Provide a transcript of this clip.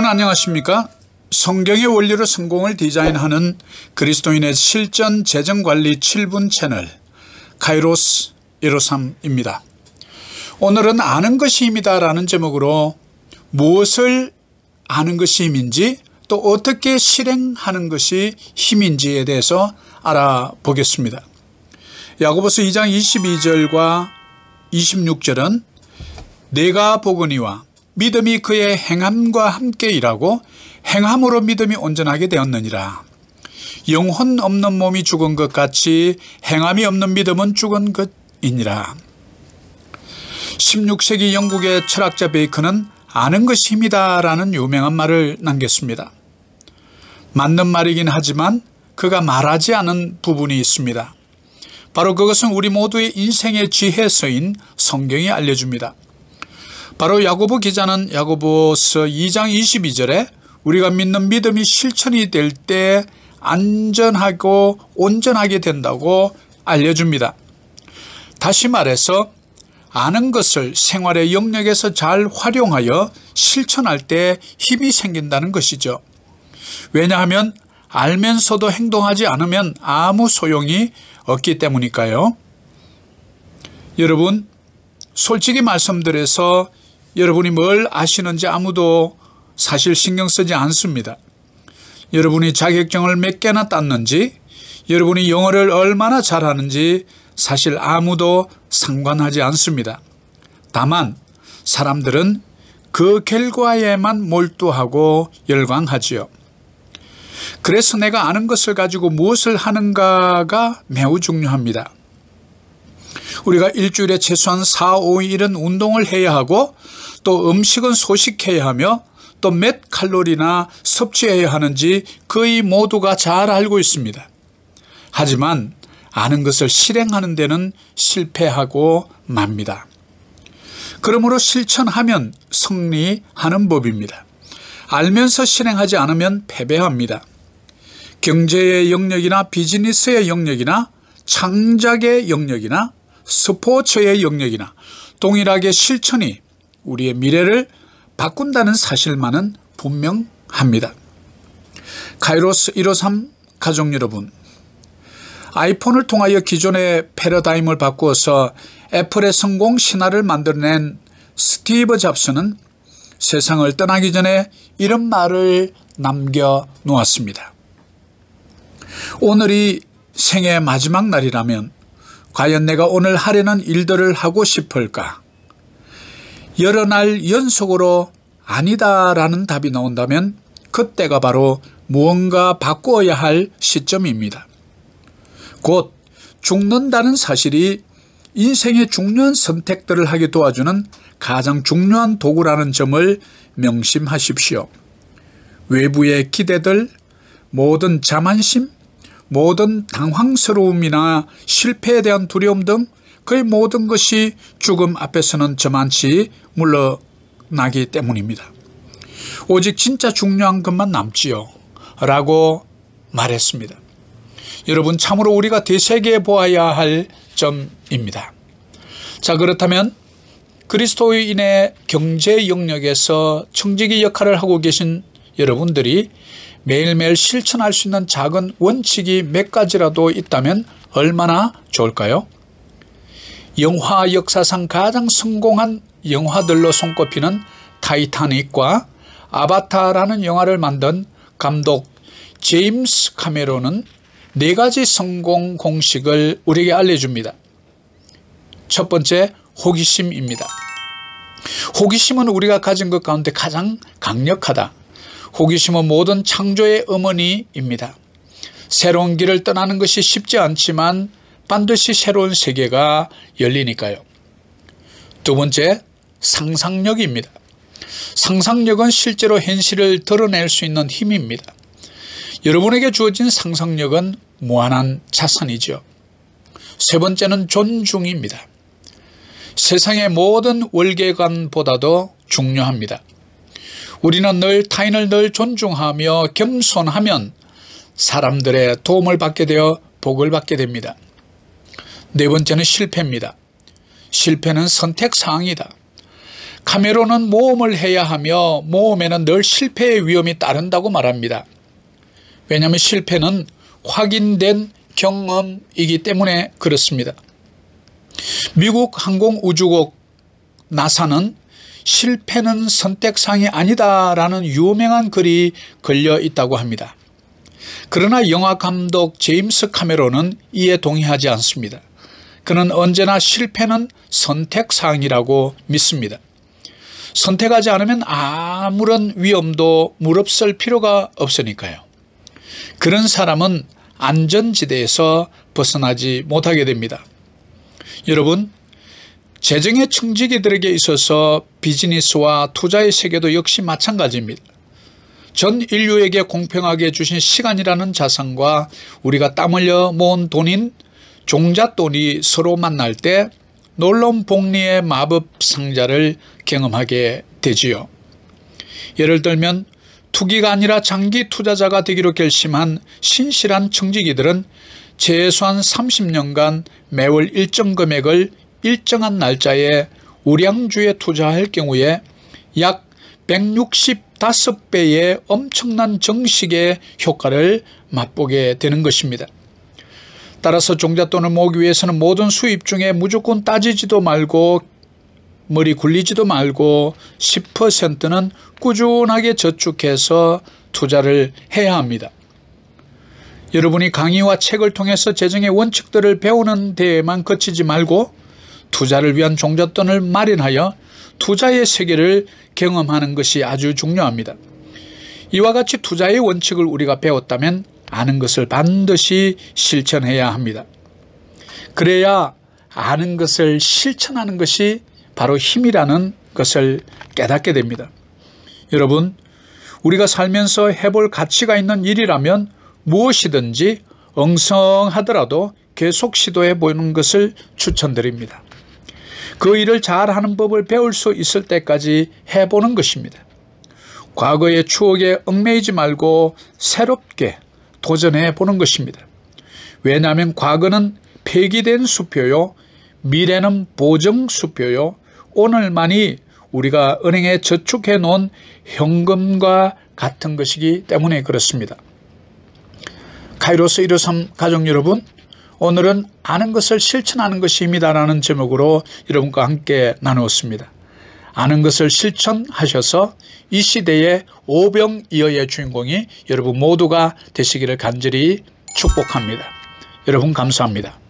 여러분 안녕하십니까? 성경의 원리로 성공을 디자인하는 그리스도인의 실전 재정관리 7분 채널 카이로스 153입니다. 오늘은 아는 것이 힘이다 라는 제목으로 무엇을 아는 것이 힘인지 또 어떻게 실행하는 것이 힘인지에 대해서 알아보겠습니다. 야고보서 2장 22절과 26절은 내가 보거니와 믿음이 그의 행함과 함께 일하고 행함으로 믿음이 온전하게 되었느니라. 영혼 없는 몸이 죽은 것 같이 행함이 없는 믿음은 죽은 것이니라. 16세기 영국의 철학자 베이컨은 아는 것이 힘이다 라는 유명한 말을 남겼습니다. 맞는 말이긴 하지만 그가 말하지 않은 부분이 있습니다. 바로 그것은 우리 모두의 인생의 지혜서인 성경이 알려줍니다. 바로 야고보 기자는 야고보서 2장 22절에 우리가 믿는 믿음이 실천이 될 때 안전하고 온전하게 된다고 알려줍니다. 다시 말해서 아는 것을 생활의 영역에서 잘 활용하여 실천할 때 힘이 생긴다는 것이죠. 왜냐하면 알면서도 행동하지 않으면 아무 소용이 없기 때문일까요? 여러분, 솔직히 말씀드려서 여러분이 뭘 아시는지 아무도 사실 신경 쓰지 않습니다. 여러분이 자격증을 몇 개나 땄는지, 여러분이 영어를 얼마나 잘하는지 사실 아무도 상관하지 않습니다. 다만 사람들은 그 결과에만 몰두하고 열광하지요. 그래서 내가 아는 것을 가지고 무엇을 하는가가 매우 중요합니다. 우리가 일주일에 최소한 4, 5일은 운동을 해야 하고 또 음식은 소식해야 하며 또 몇 칼로리나 섭취해야 하는지 거의 모두가 잘 알고 있습니다. 하지만 아는 것을 실행하는 데는 실패하고 맙니다. 그러므로 실천하면 승리하는 법입니다. 알면서 실행하지 않으면 패배합니다. 경제의 영역이나 비즈니스의 영역이나 창작의 영역이나 스포츠의 영역이나 동일하게 실천이 우리의 미래를 바꾼다는 사실만은 분명합니다. 카이로스 153 가족 여러분, 아이폰을 통하여 기존의 패러다임을 바꾸어서 애플의 성공 신화를 만들어낸 스티브 잡스는 세상을 떠나기 전에 이런 말을 남겨놓았습니다. 오늘이 생애 마지막 날이라면 과연 내가 오늘 하려는 일들을 하고 싶을까? 여러 날 연속으로 아니다라는 답이 나온다면 그때가 바로 무언가 바꾸어야 할 시점입니다. 곧 죽는다는 사실이 인생의 중요한 선택들을 하게 도와주는 가장 중요한 도구라는 점을 명심하십시오. 외부의 기대들, 모든 자만심, 모든 당황스러움이나 실패에 대한 두려움 등 거의 모든 것이 죽음 앞에서는 저만치 물러나기 때문입니다. 오직 진짜 중요한 것만 남지요 라고 말했습니다. 여러분, 참으로 우리가 되새겨 보아야 할 점입니다. 자, 그렇다면 그리스도인의 경제 영역에서 청지기 역할을 하고 계신 여러분들이 매일매일 실천할 수 있는 작은 원칙이 몇 가지라도 있다면 얼마나 좋을까요? 영화 역사상 가장 성공한 영화들로 손꼽히는 타이타닉과 아바타라는 영화를 만든 감독 제임스 카메론은 4가지 성공 공식을 우리에게 알려줍니다. 첫 번째, 호기심입니다. 호기심은 우리가 가진 것 가운데 가장 강력하다. 호기심은 모든 창조의 어머니입니다. 새로운 길을 떠나는 것이 쉽지 않지만 반드시 새로운 세계가 열리니까요. 두 번째, 상상력입니다. 상상력은 실제로 현실을 드러낼 수 있는 힘입니다. 여러분에게 주어진 상상력은 무한한 자산이죠. 세 번째는 존중입니다. 세상의 모든 월계관보다도 중요합니다. 우리는 늘 타인을 늘 존중하며 겸손하면 사람들의 도움을 받게 되어 복을 받게 됩니다. 네 번째는 실패입니다. 실패는 선택사항이다. 카메론은 모험을 해야 하며 모험에는 늘 실패의 위험이 따른다고 말합니다. 왜냐하면 실패는 확인된 경험이기 때문에 그렇습니다. 미국 항공우주국 나사는 실패는 선택사항이 아니다라는 유명한 글이 걸려 있다고 합니다. 그러나 영화감독 제임스 카메론은 이에 동의하지 않습니다. 그는 언제나 실패는 선택사항이라고 믿습니다. 선택하지 않으면 아무런 위험도 무릅쓸 필요가 없으니까요. 그런 사람은 안전지대에서 벗어나지 못하게 됩니다. 여러분, 재정의 청지기들에게 있어서 비즈니스와 투자의 세계도 역시 마찬가지입니다. 전 인류에게 공평하게 주신 시간이라는 자산과 우리가 땀 흘려 모은 돈인 종잣돈이 서로 만날 때 놀라운 복리의 마법 상자를 경험하게 되지요. 예를 들면 투기가 아니라 장기 투자자가 되기로 결심한 신실한 청지기들은 최소한 30년간 매월 일정 금액을 일정한 날짜에 우량주에 투자할 경우에 약 165배의 엄청난 정식의 효과를 맛보게 되는 것입니다. 따라서 종잣돈을 모으기 위해서는 모든 수입 중에 무조건 따지지도 말고 머리 굴리지도 말고 10%는 꾸준하게 저축해서 투자를 해야 합니다. 여러분이 강의와 책을 통해서 재정의 원칙들을 배우는 데에만 그치지 말고 투자를 위한 종잣돈을 마련하여 투자의 세계를 경험하는 것이 아주 중요합니다. 이와 같이 투자의 원칙을 우리가 배웠다면 아는 것을 반드시 실천해야 합니다. 그래야 아는 것을 실천하는 것이 바로 힘이라는 것을 깨닫게 됩니다. 여러분, 우리가 살면서 해볼 가치가 있는 일이라면 무엇이든지 엉성하더라도 계속 시도해 보는 것을 추천드립니다. 그 일을 잘하는 법을 배울 수 있을 때까지 해보는 것입니다. 과거의 추억에 얽매이지 말고 새롭게 도전해 보는 것입니다. 왜냐하면 과거는 폐기된 수표요, 미래는 보정 수표요, 오늘만이 우리가 은행에 저축해 놓은 현금과 같은 것이기 때문에 그렇습니다. 카이로스 153 가족 여러분, 오늘은 아는 것을 실천하는 것이 힘이다라는 제목으로 여러분과 함께 나누었습니다. 아는 것을 실천하셔서 이 시대의 오병이어의 주인공이 여러분 모두가 되시기를 간절히 축복합니다. 여러분 감사합니다.